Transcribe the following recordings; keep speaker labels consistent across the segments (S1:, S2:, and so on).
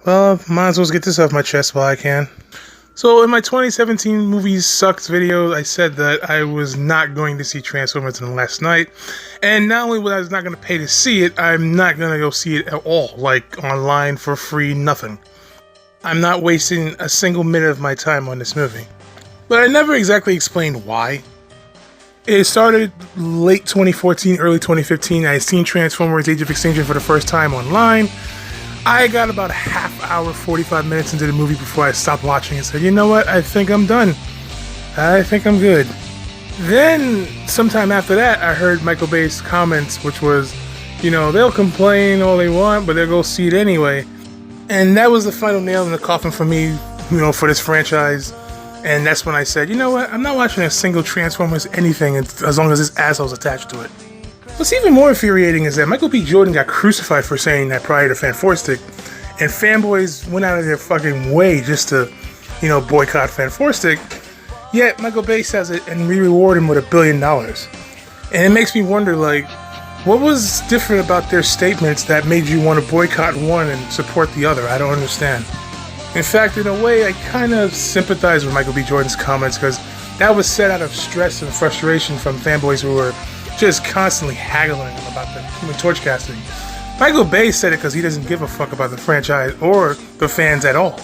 S1: Well, might as well get this off my chest while I can. So in my 2017 movies sucks video, I said that I was not going to see Transformers until last night. And not only was I not going to pay to see it, I'm not going to go see it at all. Like, online for free, nothing. I'm not wasting a single minute of my time on this movie. But I never exactly explained why. It started late 2014, early 2015. I had seen Transformers Age of Extinction for the first time online. I got about a half hour, 45 minutes into the movie before I stopped watching and said, you know what, I think I'm done. I think I'm good. Then, sometime after that, I heard Michael Bay's comments, which was, they'll complain all they want, but they'll go see it anyway. And that was the final nail in the coffin for me, for this franchise. And that's when I said, you know what, I'm not watching a single Transformers anything as long as this asshole's attached to it. What's even more infuriating is that Michael B. Jordan got crucified for saying that prior to Fanforstic, and fanboys went out of their fucking way just to, boycott Fanforstic. Yet Michael Bay says it, and we reward him with $1 billion. And it makes me wonder, what was different about their statements that made you want to boycott one and support the other? I don't understand. In fact, in a way, I kind of sympathize with Michael B. Jordan's comments because that was said out of stress and frustration from fanboys who were just constantly haggling about the Human Torch casting. Michael Bay said it because he doesn't give a fuck about the franchise or the fans at all.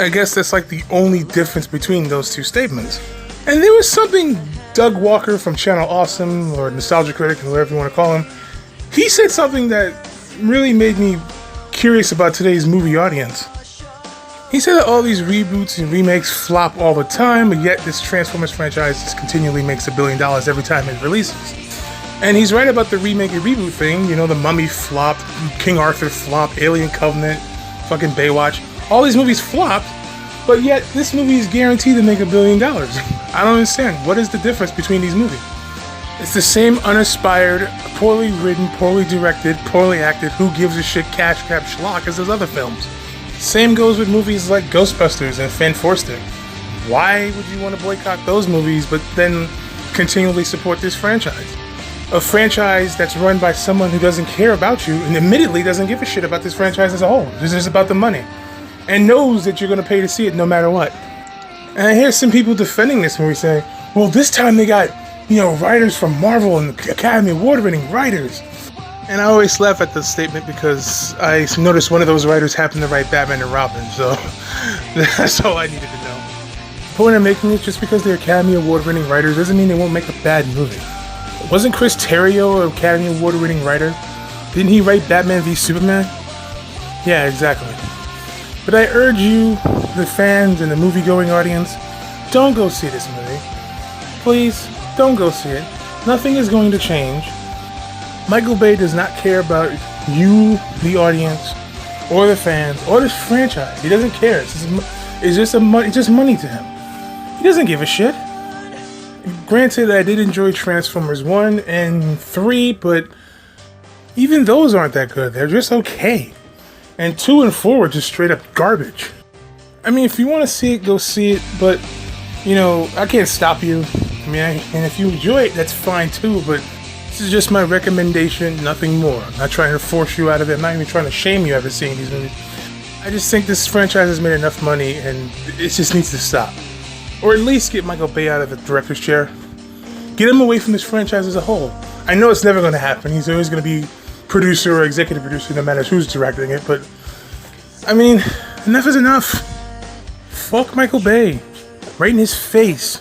S1: I guess that's like the only difference between those two statements. And there was something Doug Walker from Channel Awesome, or Nostalgia Critic, or whatever you want to call him, he said something that really made me curious about today's movie audience. He said that all these reboots and remakes flop all the time, but yet this Transformers franchise just continually makes $1 billion every time it releases. And he's right about the remake and reboot thing. The Mummy flopped, King Arthur flopped, Alien Covenant, fucking Baywatch. All these movies flopped, but yet this movie is guaranteed to make $1 billion. I don't understand. What is the difference between these movies? It's the same uninspired, poorly written, poorly directed, poorly acted, who gives a shit cash grab schlock as those other films. Same goes with movies like Ghostbusters and Fanforstic. Why would you want to boycott those movies but then continually support this franchise? A franchise that's run by someone who doesn't care about you and admittedly doesn't give a shit about this franchise as a whole. It's just about the money. And knows that you're going to pay to see it no matter what. And I hear some people defending this movie saying, well, this time they got, writers from Marvel and Academy Award-winning writers. And I always laugh at this statement because I noticed one of those writers happened to write Batman and Robin, so that's all I needed to know. The point I'm making is just because they're Academy Award-winning writers doesn't mean they won't make a bad movie. Wasn't Chris Terrio an Academy Award-winning writer? Didn't he write Batman v Superman? Yeah, exactly. But I urge you, the fans and the movie-going audience, don't go see this movie. Please, don't go see it. Nothing is going to change. Michael Bay does not care about you, the audience, or the fans, or this franchise. He doesn't care. It's just money to him. He doesn't give a shit. Granted, I did enjoy Transformers 1 and 3, but even those aren't that good. They're just okay. And 2 and 4 are just straight up garbage. I mean, if you want to see it, go see it, but, I can't stop you. And if you enjoy it, that's fine too, but this is just my recommendation, nothing more. I'm not trying to force you out of it. I'm not even trying to shame you after seeing these movies. I just think this franchise has made enough money and it just needs to stop. Or at least get Michael Bay out of the director's chair. Get him away from this franchise as a whole. I know it's never going to happen. He's always going to be producer or executive producer no matter who's directing it, but enough is enough. Fuck Michael Bay. Right in his face.